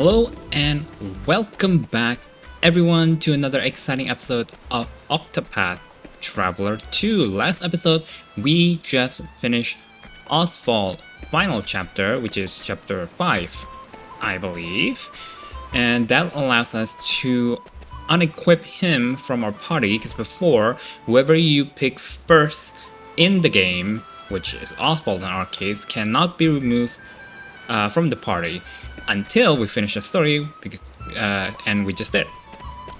Hello and welcome back everyone to another exciting episode of Octopath Traveler 2. Last episode we just finished Oswald's final chapter, which is chapter 5, I believe. And that allows us to unequip him from our party, because before, whoever you pick first in the game, which is Oswald in our case, cannot be removed from the party until we finish the story, because, and we just did.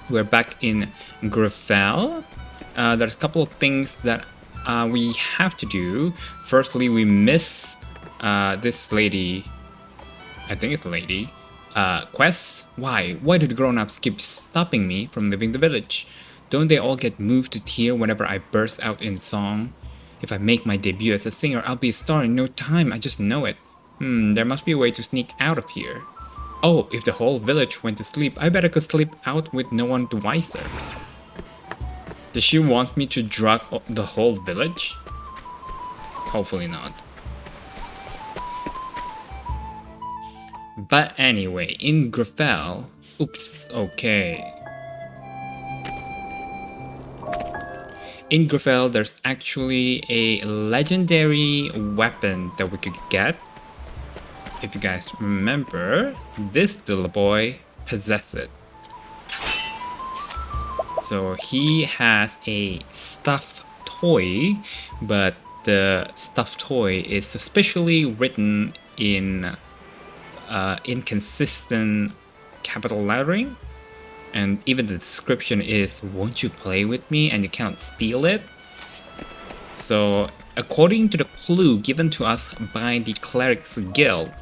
We're back in Gravel. There's a couple of things that we have to do. Firstly, we miss this lady, I think it's a lady, quest. Why do the grown-ups keep stopping me from leaving the village? Don't they all get moved to tear whenever I burst out in song? If I make my debut as a singer, I'll be a star in no time, I just know it. There must be a way to sneak out of here. Oh, if the whole village went to sleep, I better go sleep out with no one the wiser. Does she want me to drug the whole village? Hopefully not. But anyway, in Gravel... Oops, okay. In Gravel, there's actually a legendary weapon that we could get. If you guys remember, this little boy possessed it. So he has a stuffed toy, but the stuffed toy is suspiciously written in inconsistent capital lettering. And even the description is, "Won't you play with me?" and you cannot steal it. So according to the clue given to us by the Clerics Guild,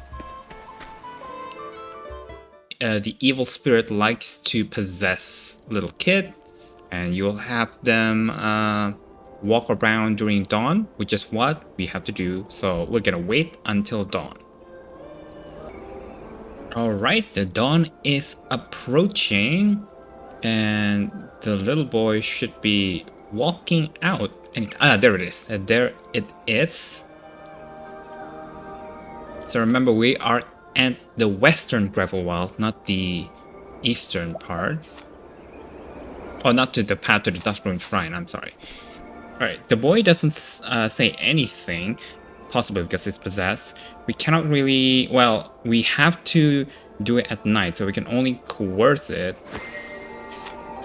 the evil spirit likes to possess little kid, and you'll have them walk around during dawn, which is what we have to do. So we're gonna wait until dawn. Alright, the dawn is approaching, and the little boy should be walking out. And there it is. There it is. So remember, we are at the western gravel wall, not the eastern part. Oh, not to the path to the Dustbloom Shrine, I'm sorry. Alright, the boy doesn't say anything, possibly because it's possessed. We cannot really, well, we have to do it at night, so we can only coerce it.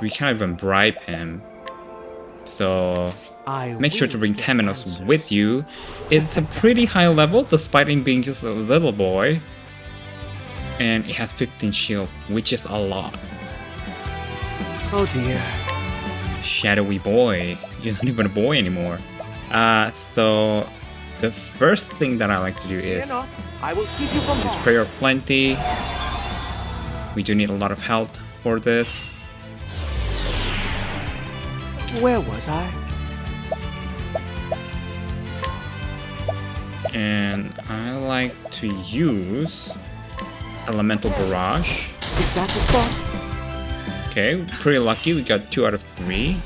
We can't even bribe him. So make sure to bring Temenos with you. It's a pretty high level, despite him being just a little boy. And it has 15 shield, which is a lot. Oh dear. Shadowy boy. You're not even a boy anymore. So the first thing that I like to do is I will keep you from just prayer plenty. We do need a lot of health for this. Where was I? And I like to use Elemental Barrage. Is that the spot? Okay, pretty lucky. We got 2 out of 3.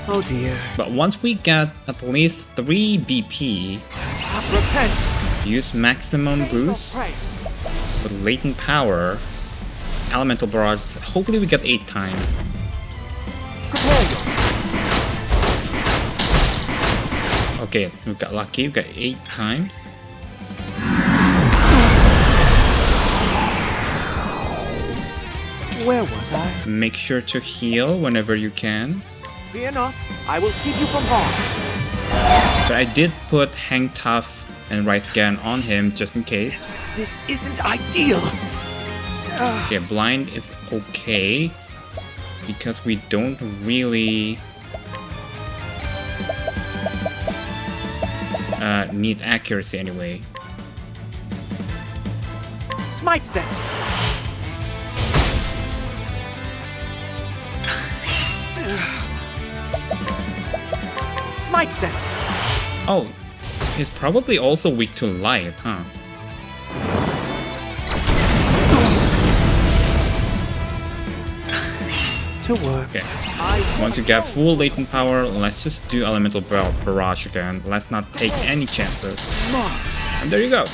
Oh dear. But once we get at least 3 BP, Repent. use maximum boost with latent power, Elemental Barrage. Hopefully we get 8 times. Prepare yourself. Okay, we got lucky. We got 8 times. Where was I? Make sure to heal whenever you can. Fear not, I will keep you from harm. But I did put Hang Tough and Rise Again on him just in case. This isn't ideal. Okay, blind is okay because we don't really need accuracy anyway. Smite them. Smite them. Oh, he's probably also weak to light, huh? To work. Okay. Once you get full latent power, let's just do Elemental Barrage again. Let's not take any chances. And there you go.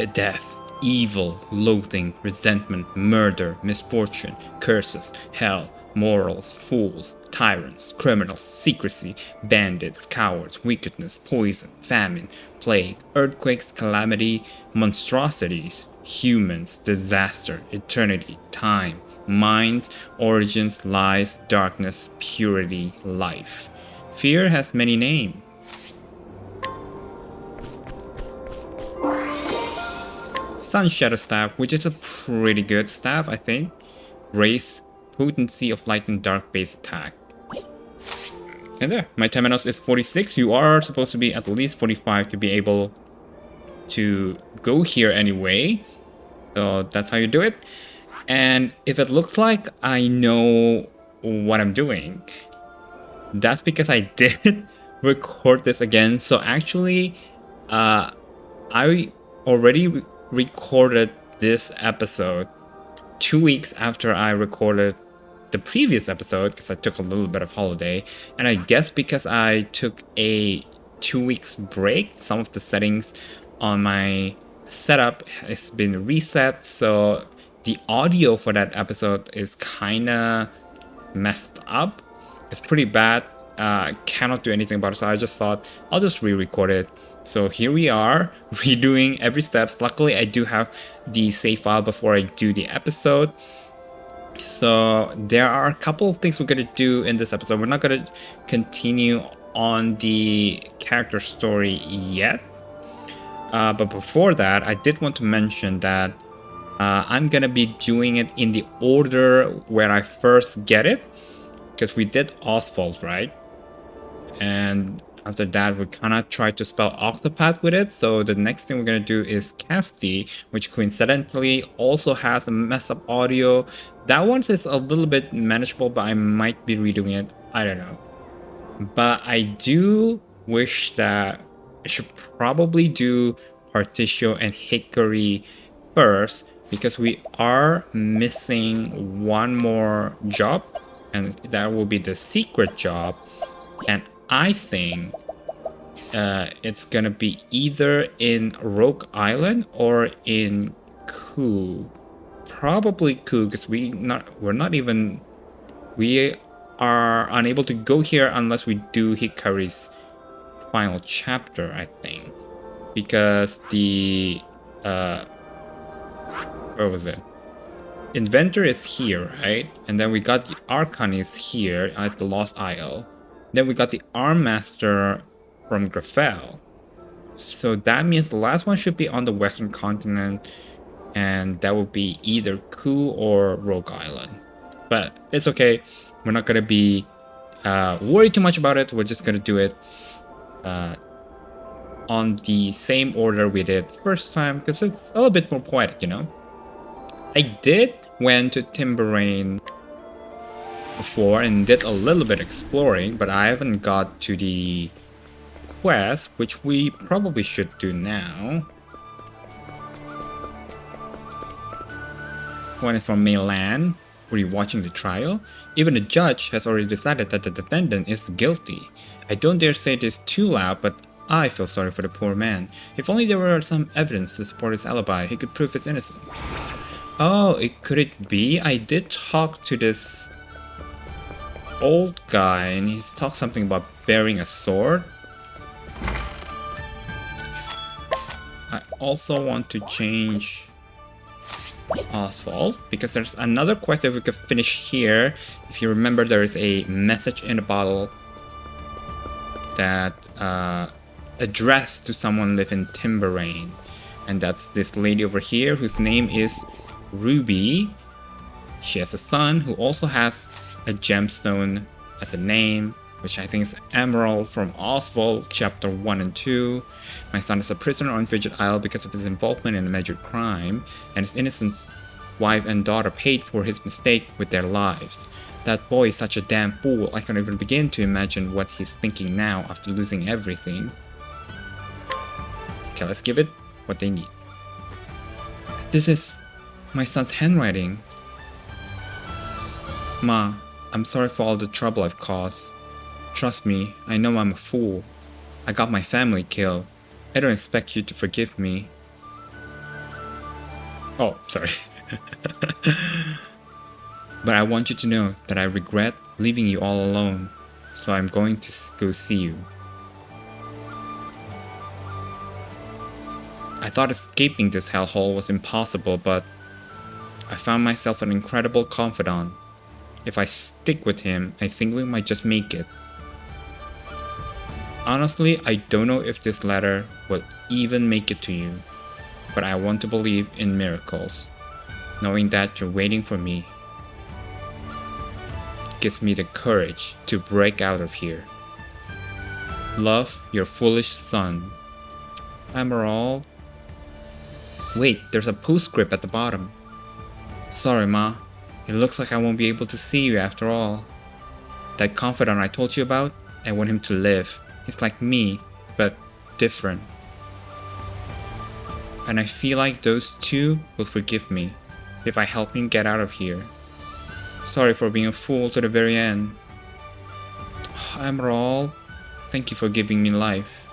Death, evil, loathing, resentment, murder, misfortune, curses, hell, morals, fools, tyrants, criminals, secrecy, bandits, cowards, wickedness, poison, famine, plague, earthquakes, calamity, monstrosities, humans, disaster, eternity, time, minds, origins, lies, darkness, purity, life. Fear has many names. Sun Shadow Staff, which is a pretty good staff, I think. Race, potency of light and dark base attack. And there, my Temenos is 46. You are supposed to be at least 45 to be able to go here anyway. So that's how you do it. And if it looks like I know what I'm doing, that's because I did record this again. So actually, I already recorded this episode 2 weeks after I recorded the previous episode because I took a little bit of holiday, and I guess because I took a 2 weeks break, some of the settings on my setup has been reset, so the audio for that episode is kinda messed up. It's pretty bad. Cannot do anything about it, so I just thought I'll just re-record it. So here we are, redoing every steps. Luckily, I do have the save file before I do the episode. So there are a couple of things we're going to do in this episode. We're not going to continue on the character story yet. But before that, I did want to mention that I'm going to be doing it in the order where I first get it. Because we did Oswald, right? And after that, we kind of tried to spell Octopath with it. So the next thing we're going to do is Casti, which coincidentally also has a mess up audio. That one is a little bit manageable, but I might be redoing it. I don't know. But I do wish that I should probably do Particio and Hickory first, because we are missing one more job, and that will be the secret job. And I think it's gonna be either in Rogue Island or in Ku. Probably Ku, because we are unable to go here unless we do Hikari's final chapter, I think. Because the where was it? Inventor is here, right? And then we got the Archon is here at the Lost Isle. Then we got the Arm Master from Grafel. So that means the last one should be on the Western continent, and that will be either Ku or Rogue Island. But it's okay. We're not gonna be worried too much about it. We're just gonna do it on the same order we did first time, because it's a little bit more poetic, you know? I did went to Timberrain before and did a little bit exploring, but I haven't got to the quest, which we probably should do now. One is from Milan, where you're watching the trial. Even the judge has already decided that the defendant is guilty. I don't dare say this too loud, but I feel sorry for the poor man. If only there were some evidence to support his alibi, he could prove his innocence. Oh, could it be? I did talk to this old guy, and he's talked something about bearing a sword. I also want to change Oswald, because there's another quest that we could finish here. If you remember, there is a message in a bottle that addressed to someone living in Timberrain, and that's this lady over here whose name is Ruby. She has a son who also has a gemstone as a name, which I think is Emerald from Oswald chapter 1 and 2. My son is a prisoner on Fidget Isle because of his involvement in a major crime, and his innocent wife and daughter paid for his mistake with their lives. That boy is such a damn fool, I can't even begin to imagine what he's thinking now after losing everything. Okay, let's give it what they need. This is my son's handwriting. Ma, I'm sorry for all the trouble I've caused. Trust me, I know I'm a fool. I got my family killed. I don't expect you to forgive me. Oh, sorry. But I want you to know that I regret leaving you all alone, so I'm going to go see you. I thought escaping this hellhole was impossible, but I found myself an incredible confidant. If I stick with him, I think we might just make it. Honestly, I don't know if this letter will even make it to you, but I want to believe in miracles. Knowing that you're waiting for me gives me the courage to break out of here. Love, your foolish son. Emerald. Wait, there's a postscript at the bottom. Sorry, Ma. It looks like I won't be able to see you after all. That confidant I told you about, I want him to live. He's like me, but different. And I feel like those two will forgive me if I help him get out of here. Sorry for being a fool to the very end. Emerald, thank you for giving me life.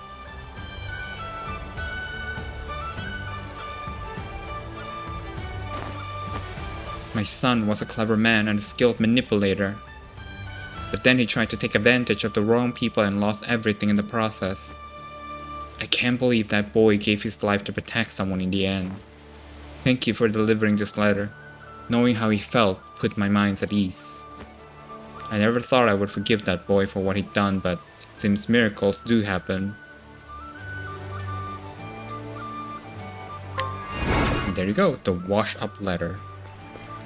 My son was a clever man and a skilled manipulator. But then he tried to take advantage of the wrong people and lost everything in the process. I can't believe that boy gave his life to protect someone in the end. Thank you for delivering this letter. Knowing how he felt put my mind at ease. I never thought I would forgive that boy for what he'd done, but it seems miracles do happen. And there you go, the wash-up letter.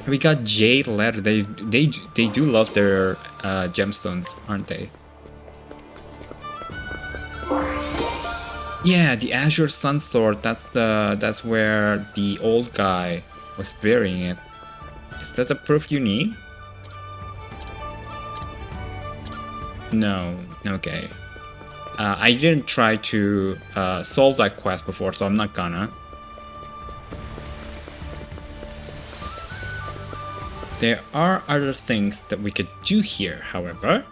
We got Jade letter. They do love their gemstones, aren't they? Yeah, the Azure Sun Sword. That's where the old guy was burying it. Is that the proof you need? No. Okay. I didn't try to solve that quest before, so I'm not gonna. There are other things that we could do here, however.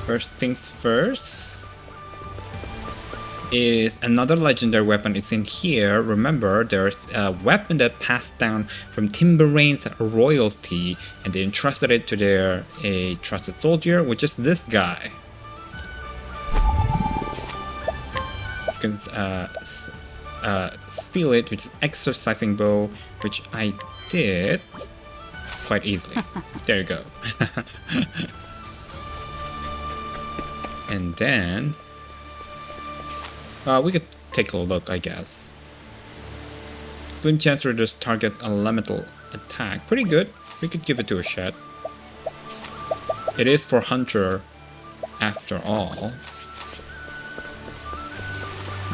First things first is another legendary weapon is in here. Remember, there's a weapon that passed down from Timberrain's royalty, and they entrusted it to their trusted soldier, which is this guy. You can steal it, which is exercising bow, which I did quite easily. There you go. And then we could take a look, I guess. Slim chance to reduce target's elemental attack. Pretty good. We could give it to a shot. It is for Hunter after all.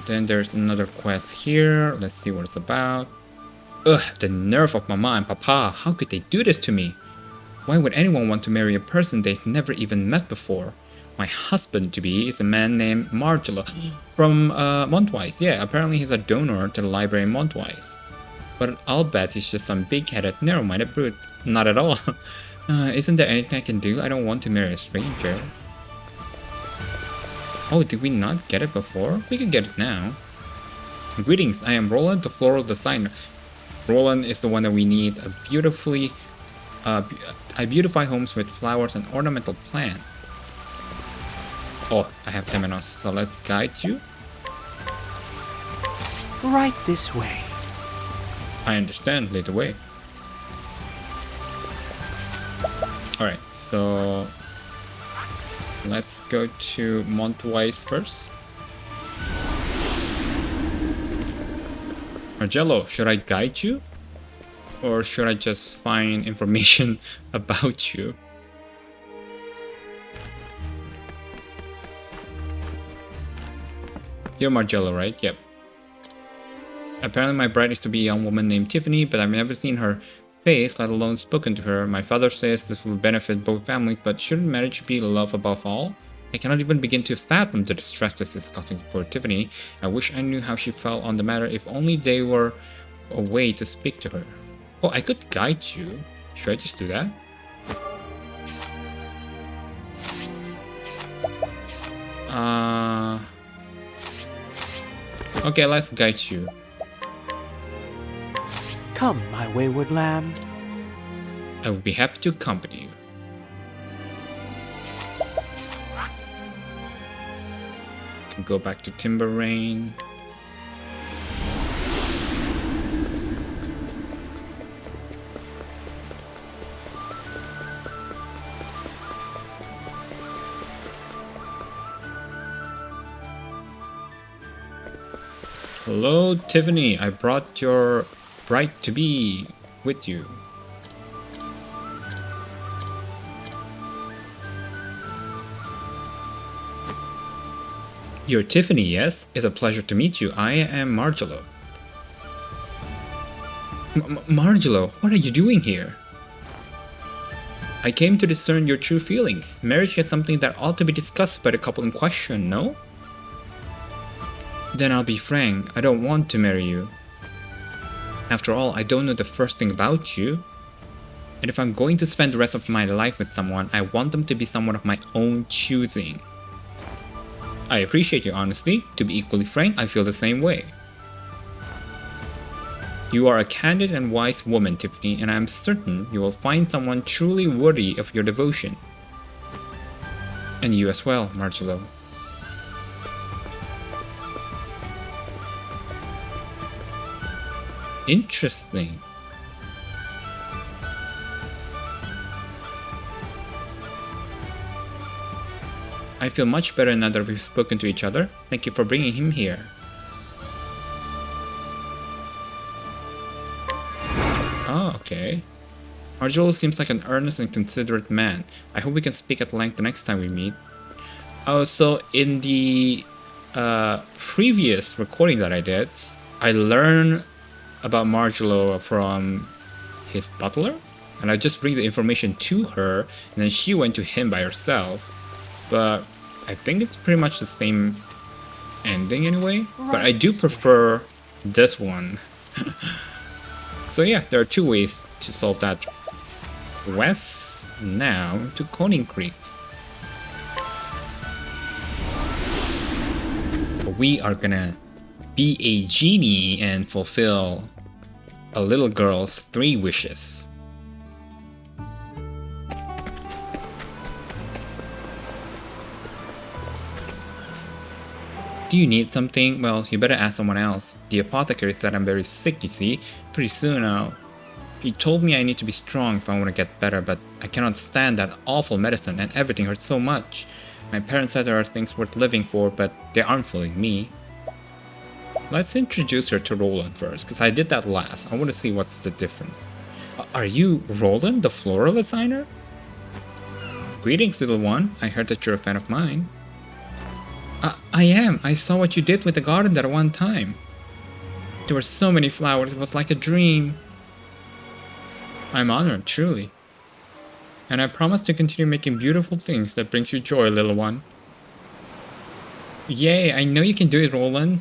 Then there's another quest here. Let's see what it's about. Ugh, the nerve of Mama and Papa. How could they do this to me? Why would anyone want to marry a person they've never even met before? My husband-to-be is a man named Margella from Montwise. Yeah, apparently he's a donor to the library in Montwise. But I'll bet he's just some big-headed, narrow-minded brute. Not at all. Isn't there anything I can do? I don't want to marry a stranger. Oh, did we not get it before? We can get it now. Greetings, I am Roland, the floral designer. Roland is the one that we need. I beautify homes with flowers and ornamental plants. Oh, I have 10 minutes, so let's guide you. Right this way. I understand, lead the way. Alright, so let's go to Montwise first. Margello, should I guide you? Or should I just find information about you? You're Margello, right? Yep. Apparently my bride is to be a young woman named Tiffany, but I've never seen her face, let alone spoken to her. My father says this will benefit both families, but shouldn't marriage be love above all? I cannot even begin to fathom the distress this is causing poor Tiffany. I wish I knew how she felt on the matter, if only there were a way to speak to her. Oh, I could guide you. Should I just do that? Okay, let's guide you. Come, my wayward lamb. I will be happy to accompany you. Can go back to Timber Rain. Hello, Tiffany. I brought your bride-to-be with you. You're Tiffany, yes? It's a pleasure to meet you. I am Margelo. Margelo, what are you doing here? I came to discern your true feelings. Marriage is something that ought to be discussed by the couple in question, no? Then I'll be frank, I don't want to marry you. After all, I don't know the first thing about you. And if I'm going to spend the rest of my life with someone, I want them to be someone of my own choosing. I appreciate your honesty. To be equally frank, I feel the same way. You are a candid and wise woman, Tiffany, and I am certain you will find someone truly worthy of your devotion. And you as well, Marcelo. Interesting. I feel much better now that we've spoken to each other. Thank you for bringing him here. Oh, okay. Margelo seems like an earnest and considerate man. I hope we can speak at length the next time we meet. Oh, so in the previous recording that I did, I learned about Margelo from his butler, and I just bring the information to her, and then she went to him by herself. But I think it's pretty much the same ending anyway. But I do prefer this one. So yeah, there are two ways to solve that. West now to Coning Creek. We are gonna be a genie and fulfill a little girl's 3 wishes. Do you need something? Well, you better ask someone else. The apothecary said I'm very sick, you see. Pretty soon he told me I need to be strong if I want to get better, but I cannot stand that awful medicine and everything hurts so much. My parents said there are things worth living for, but they aren't fooling me. Let's introduce her to Roland first, because I did that last. I want to see what's the difference. Are you Roland, the floral designer? Greetings, little one. I heard that you're a fan of mine. I am. I saw what you did with the garden that one time. There were so many flowers, it was like a dream. I'm honored, truly. And I promise to continue making beautiful things that brings you joy, little one. Yay, I know you can do it, Roland.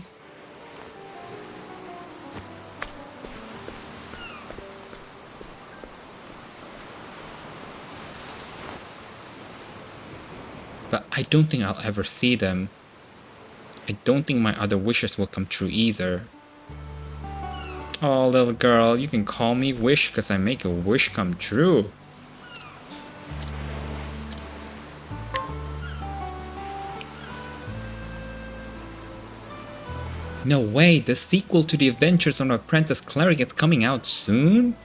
But I don't think I'll ever see them. I don't think my other wishes will come true either. Oh, little girl, you can call me Wish because I make a wish come true. No way, the sequel to The Adventures of Apprentice Cleric is coming out soon?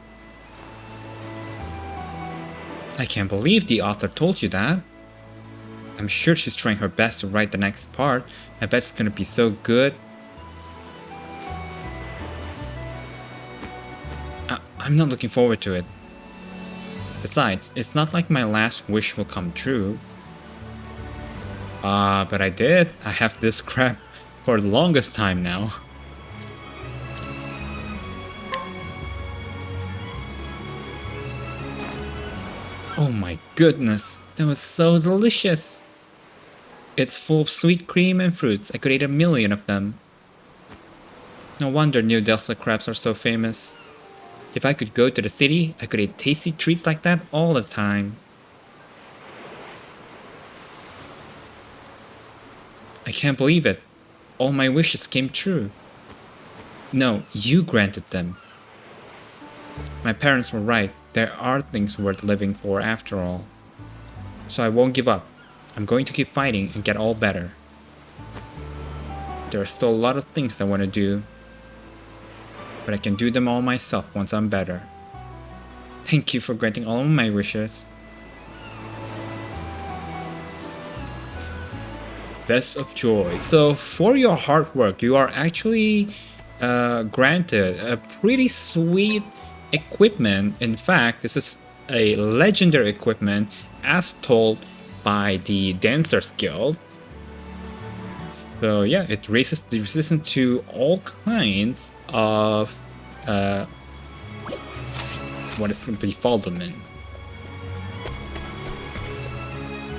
I can't believe the author told you that. I'm sure she's trying her best to write the next part. I bet it's gonna be so good. I'm not looking forward to it. Besides, it's not like my last wish will come true. But I did. I have this crap for the longest time now. Oh my goodness, that was so delicious. It's full of sweet cream and fruits. I could eat 1,000,000 of them. No wonder New Delta crabs are so famous. If I could go to the city, I could eat tasty treats like that all the time. I can't believe it. All my wishes came true. No, you granted them. My parents were right. There are things worth living for after all. So I won't give up. I'm going to keep fighting and get all better. There are still a lot of things I want to do, but I can do them all myself once I'm better. Thank you for granting all of my wishes. Best of joy. So for your hard work, you are actually granted a pretty sweet equipment. In fact, this is a legendary equipment as told by the Dancers Guild. So yeah, it raises the resistance to all kinds of what is befuddlement.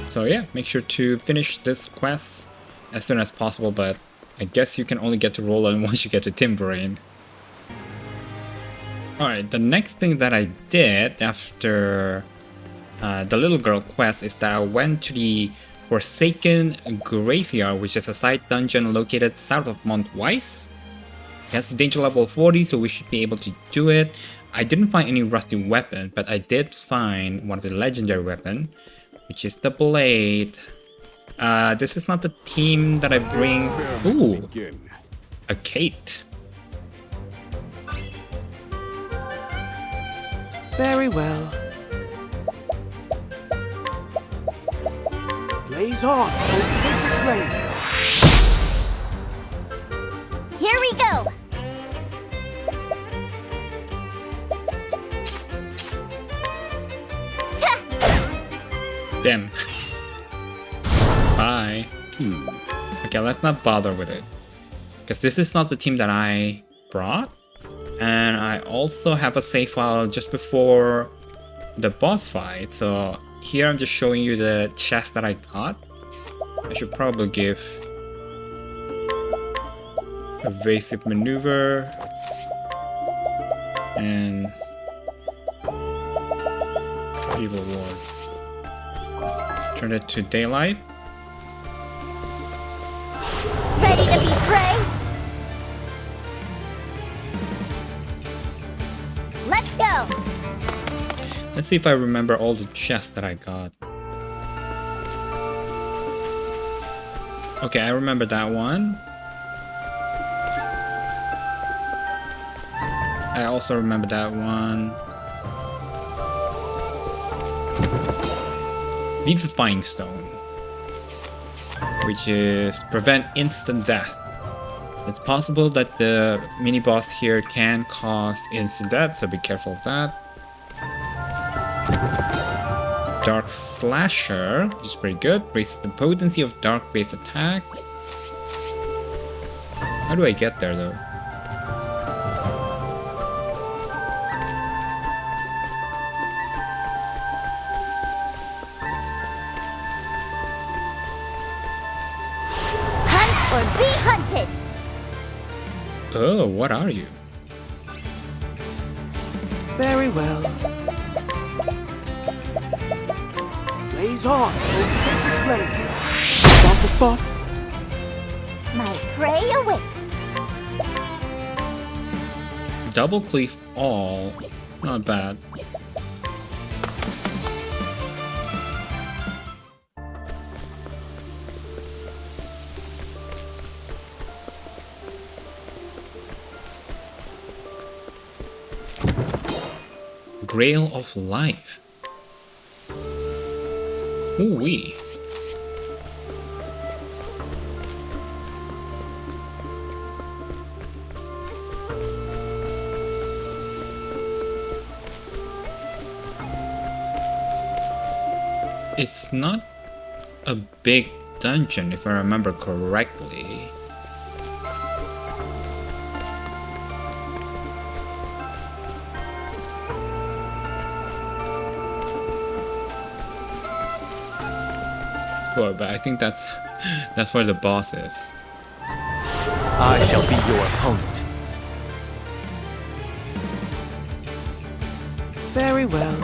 So yeah, make sure to finish this quest as soon as possible, but I guess you can only get to Roland once you get to Timberane. Alright, the next thing that I did after the little girl quest is that I went to the Forsaken Graveyard, which is a side dungeon located south of Mount Weiss. It has danger level 40, so we should be able to do it. I didn't find any rusty weapon, but I did find one of the legendary weapon, which is the blade. This is not the team that I bring. Ooh, a Kate. Very well. Blaze on, O sacred flame! Here we go! Damn. Bye. Okay, let's not bother with it. Because this is not the team that I brought. And I also have a save file just before the boss fight. So here I'm just showing you the chest that I got. I should probably give evasive maneuver and evil ward. Turn it to daylight. Ready to be prey? Let's go! Let's see if I remember all the chests that I got. Okay, I remember that one. I also remember that one. Vivifying Stone, which is prevent instant death. It's possible that the mini boss here can cause instant death, so be careful of that. Dark Slasher, which is pretty good, raises the potency of dark base attack. How do I get there though? Or be hunted! Oh, what are you? Very well. Blaze on, O sacred flame! Spot the spot! My prey awaits! Double cleave all, not bad. Grail of Life. Ooh-wee. It's not a big dungeon if I remember correctly. But I think that's where the boss is. I shall be your opponent. Very well.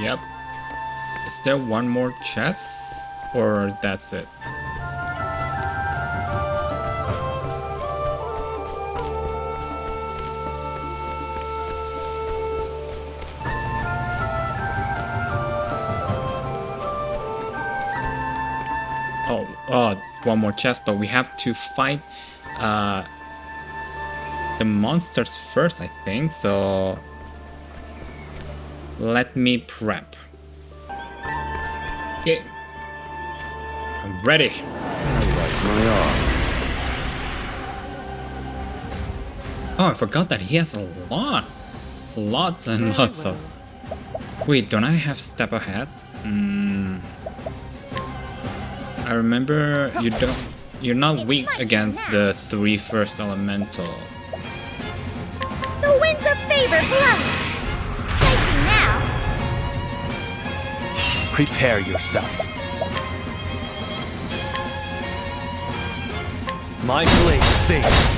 Yep. Is there one more chest? Or that's it? Oh, one more chest, but we have to fight the monsters first, I think. So let me prep. Okay, I'm ready. My odds. Oh, I forgot that he has a lot. Lots and lots of... Wait, don't I have step ahead? I remember you're not weak against the 3 first elemental. The winds of favor blow. I see now. Prepare yourself. My blade sings.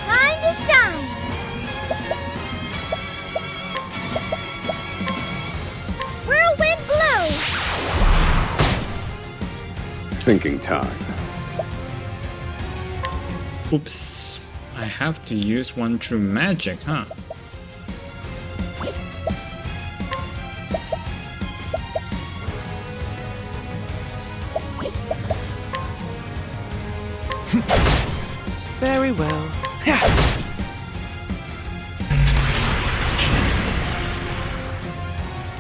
Time to shine. Whirlwind blow. Thinking time. Oops. I have to use one true magic, huh? Very well.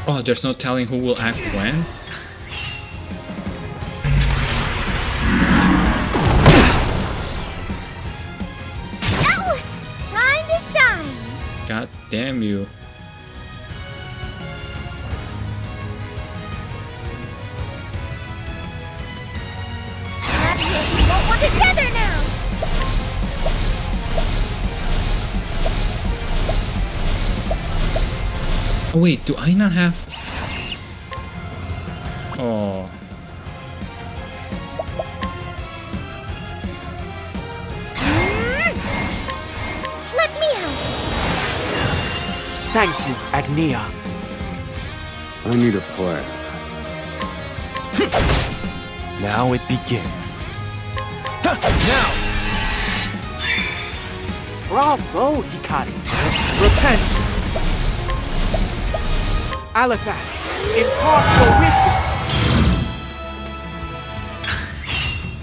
Oh, there's no telling who will act when? Ow! Time to shine. God damn you. We won't work together now. Oh wait, do I not have... Oh. Let me help. Thank you, Agnia. I need a plan. Now it begins. Now! Bravo, Hikari! Repent! Aliphat, impart your wisdom!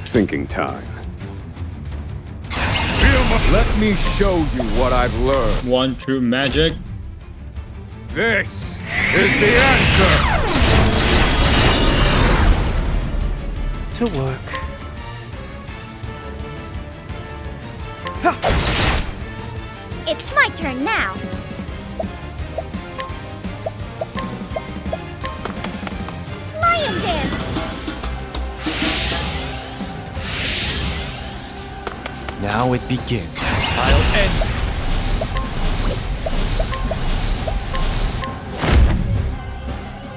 Thinking time. Let me show you what I've learned. One true magic. This is the answer! To work. It's my turn now. Lion dance. Now it begins. I'll end this.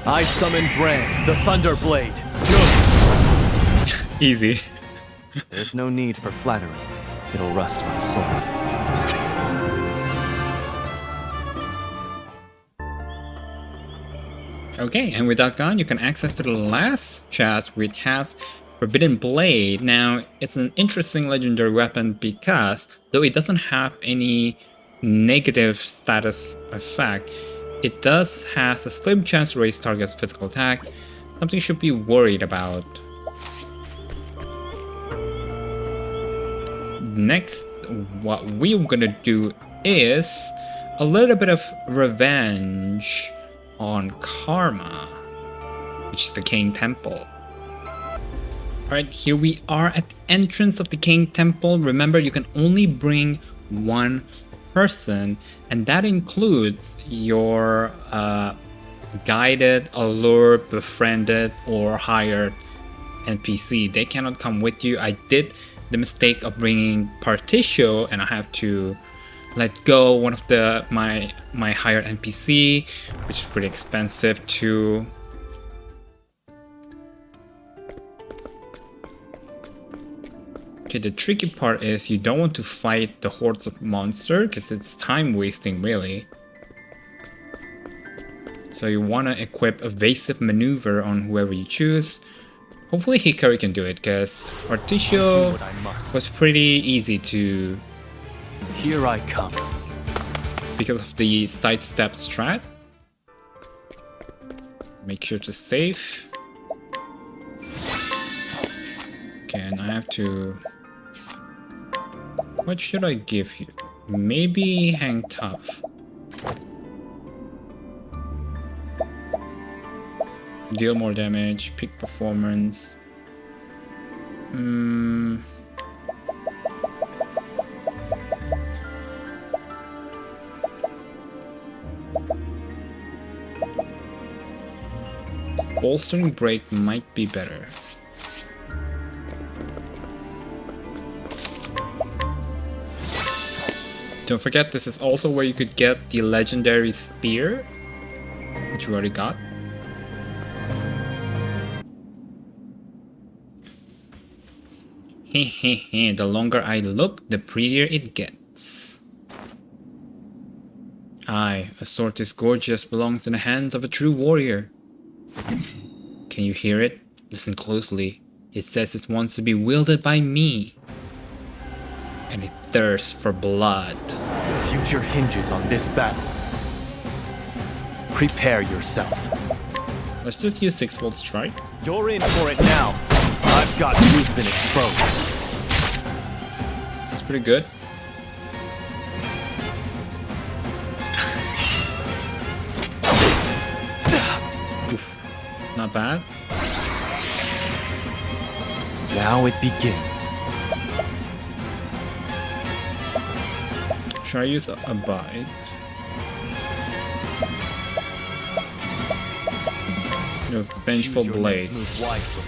I summon Brand, the Thunder Blade. Easy. There's no need for flattery. It'll rust my sword. Okay, and with that gone, you can access to the last chest, which has Forbidden Blade. Now, it's an interesting legendary weapon because, though it doesn't have any negative status effect, it does has a slim chance to raise target's physical attack, something you should be worried about. Next, what we're gonna do is a little bit of revenge on Karma, which is the King Temple. Alright, here we are at the entrance of the King Temple. Remember, you can only bring one person, and that includes your guided, allured, befriended, or hired NPC. They cannot come with you. I did the mistake of bringing Particio, and I have to let go one of my hired NPC, which is pretty expensive too. Okay, the tricky part is you don't want to fight the hordes of monsters because it's time wasting really. So you want to equip evasive maneuver on whoever you choose. Hopefully Hikari can do it, because Articio was pretty easy to... Here I come. Because of the sidestep strat. Make sure to save. Okay, and I have to... What should I give you? Maybe hang tough. Deal more damage, peak performance. Bolstering break might be better. Don't forget, this is also where you could get the legendary spear, which we already got. Hehehe, the longer I look, the prettier it gets. Aye, a sword this gorgeous belongs in the hands of a true warrior. Can you hear it? Listen closely. It says it wants to be wielded by me. And it thirsts for blood. The future hinges on this battle. Prepare yourself. Let's just use 6-volt strike. You're in for it now. I've got you've been exposed. That's pretty good. Oof. Not bad. Now it begins. Should I use Abide? No, Vengeful Choose your Blade. next move wisely.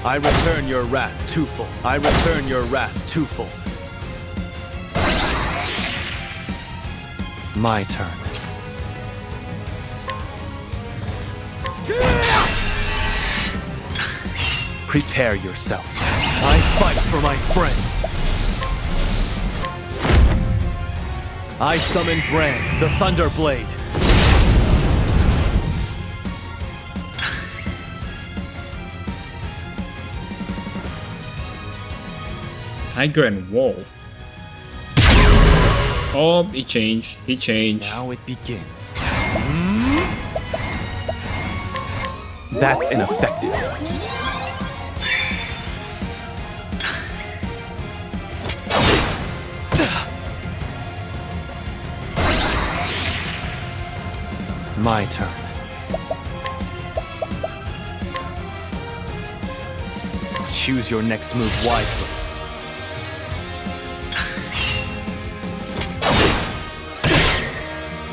I return your wrath twofold. I return your wrath twofold. My turn. Prepare yourself. I fight for my friends. I summon Brand, the Thunder Blade. Tiger and Wolf. Oh, he changed. He changed. Now it begins. That's ineffective. My turn. Choose your next move wisely.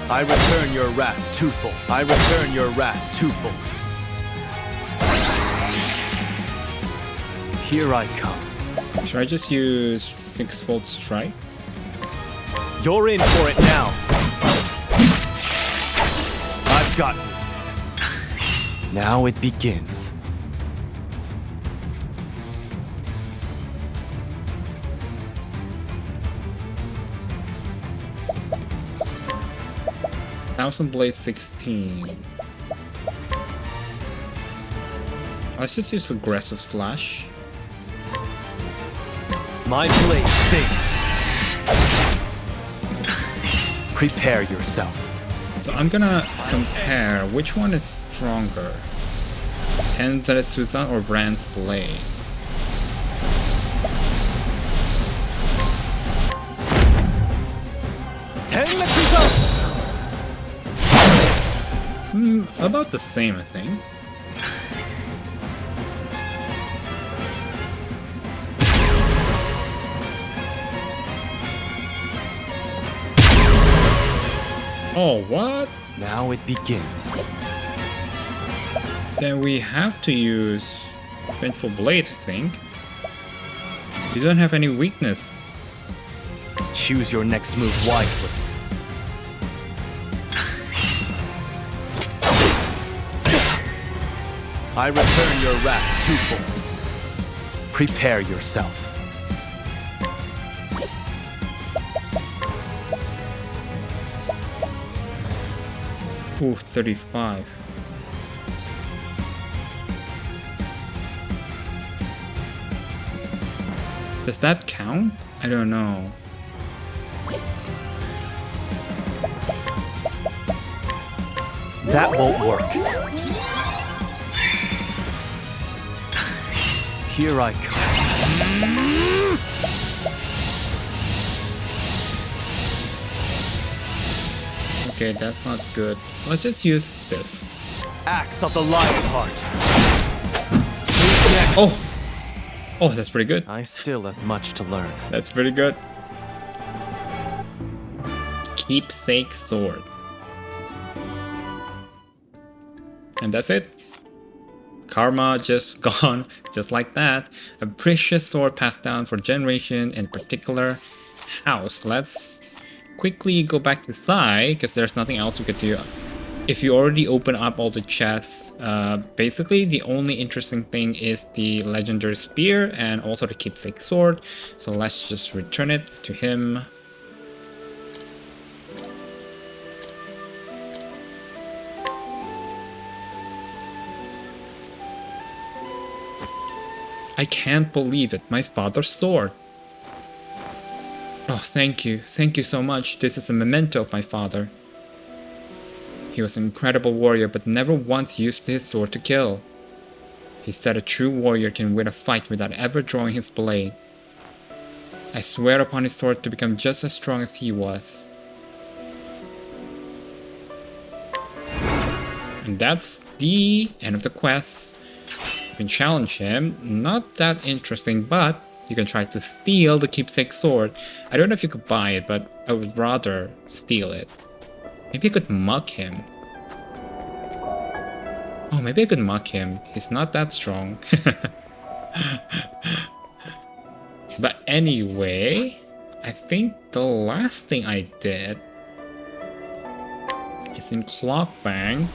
I return your wrath twofold. I return your wrath twofold. Here I come. Should I just use 6-volt strike? You're in for it now. I've got you. Now it begins. Thousand Blade 16. Let's just use aggressive slash. My blade sings. Prepare yourself. So I'm gonna compare which one is stronger, Tenzetsuza or Brand's blade. Tenzetsuza! About the same, I think. Oh, what? Now it begins. Then we have to use Vengeful Blade, I think. You don't have any weakness. Choose your next move wisely. I return your wrath twofold. Prepare yourself. Ooh, 35. Does that count? I don't know. That won't work. Here I come. Okay, that's not good. Let's just use this. Axe of the lion heart. Oh! Oh, that's pretty good. I still have much to learn. That's pretty good. Keepsake sword. And that's it. Karma just gone, just like that. A precious sword passed down for generation in particular house. Let's quickly go back to Sai, because there's nothing else we could do. If you already open up all the chests, basically the only interesting thing is the legendary spear and also the keepsake sword. So let's just return it to him. I can't believe it, my father's sword. Oh, thank you so much. This is a memento of my father. He was an incredible warrior, but never once used his sword to kill. He said a true warrior can win a fight without ever drawing his blade. I swear upon his sword to become just as strong as he was. And that's the end of the quest. You can challenge him, not that interesting, but you can try to steal the keepsake sword. I don't know if you could buy it, but I would rather steal it. Maybe I could mug him. Oh, maybe I could mug him. He's not that strong. But anyway, I think the last thing I did is in Clock Bank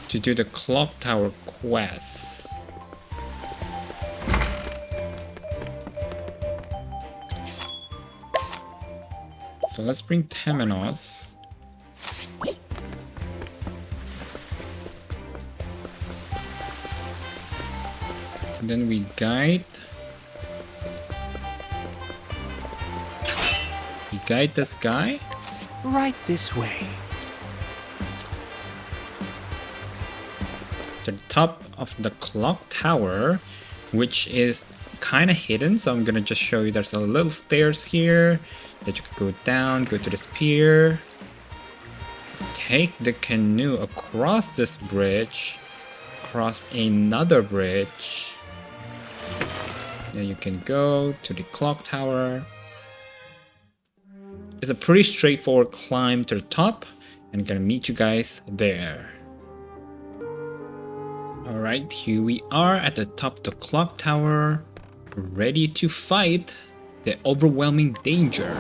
to do the Clock Tower quest. So let's bring Temenos. And then we guide. We guide this guy. Right this way. To the top of the clock tower, which is kind of hidden, so I'm gonna just show you. There's a little stairs here that you could go down, go to this pier, take the canoe across this bridge, cross another bridge, then you can go to the clock tower. It's a pretty straightforward climb to the top, and I'm gonna meet you guys there. Alright, here we are at the top of the clock tower, ready to fight the overwhelming danger.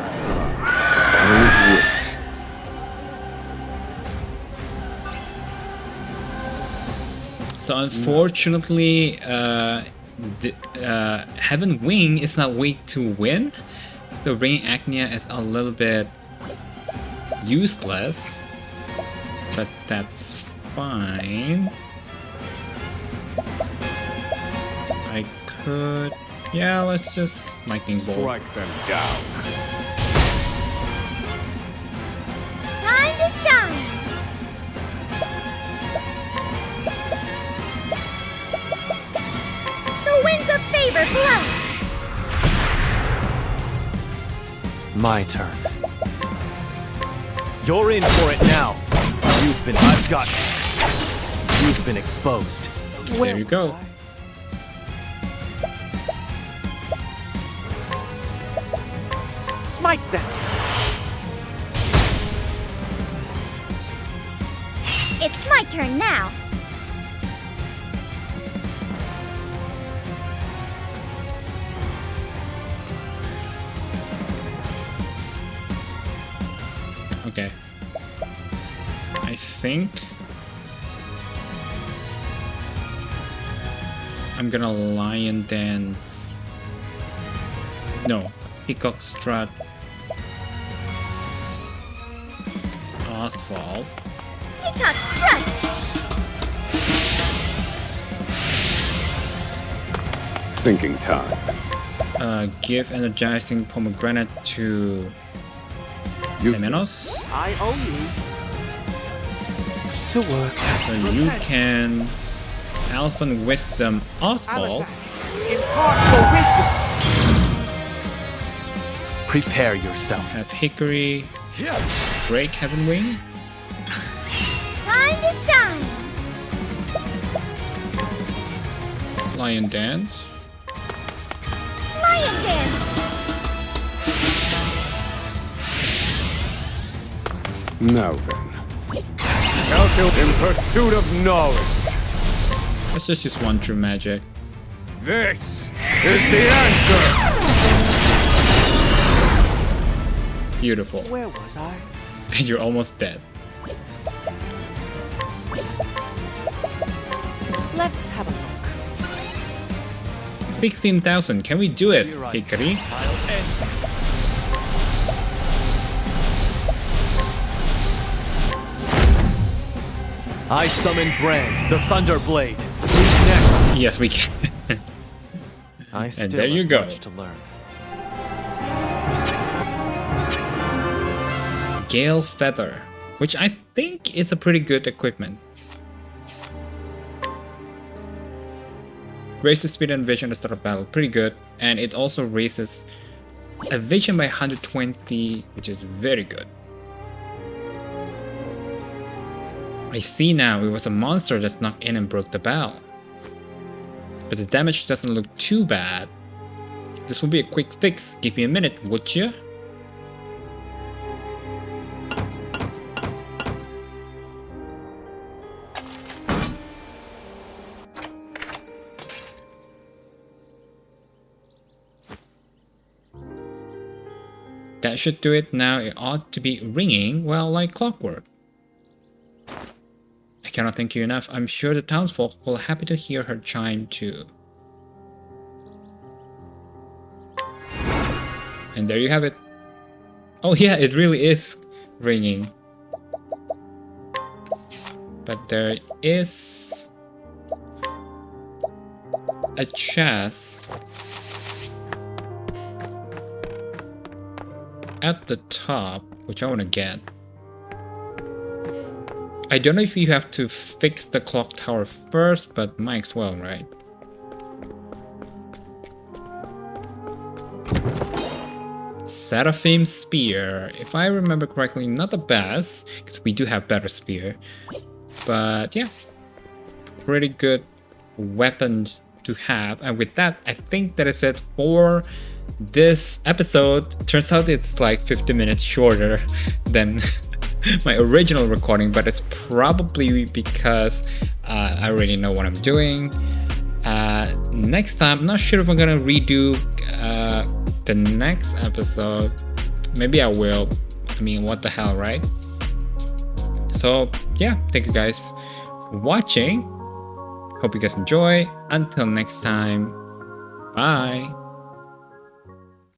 So unfortunately, Heaven Wing is not way to win. So Rain Agnia is a little bit useless, but that's fine. I could... yeah, let's just lightning bolt. Strike them down. Time to shine! The winds of favor blow! My turn. You're in for it now. You've been exposed. There you go. Smite them. It's my turn now. Okay. I think I'm gonna lion dance. No, peacock strut. Asphalt. Peacock strut. Thinking time. Give energizing pomegranate to Temenos. I owe you. To work. So you can Elfin Wisdom Asphalt. Impart your wisdom. Prepare yourself. Have Hickory. Drake Heaven Wing. Time to shine. Lion Dance. Lion dance. Now then. In pursuit of knowledge. Let's just use one true magic. This is the answer. Beautiful. Where was I? And you're almost dead. Let's have a look. 16,000. Can we do it, You're right. Hickory? I'll end this. I summon Brand, the Thunder Blade. Who's next? Yes, we can. I still there you have go. much to learn. Gale Feather, which I think is a pretty good equipment. Raises speed and vision at the start of battle, pretty good. And it also raises a vision by 120, which is very good. I see now, it was a monster that snuck in and broke the bell. But the damage doesn't look too bad. This will be a quick fix. Give me a minute, would you? That should do it. Now it ought to be ringing, well, like clockwork. I cannot thank you enough. I'm sure the townsfolk will be happy to hear her chime too. And there you have it. Oh yeah, it really is ringing. But there is a chest at the top, which I want to get. I don't know if you have to fix the clock tower first, but might as well, right? Seraphim Spear. If I remember correctly, not the best, because we do have better spear. But yeah, pretty good weapon to have. And with that, I think that is it for this episode. Turns out it's like 50 minutes shorter than my original recording, but it's probably because I already know what I'm doing. Next time, I'm not sure if I'm gonna redo the next episode. Maybe I will. I mean, what the hell, right? So yeah, thank you guys for watching. Hope you guys enjoy. Until next time, bye.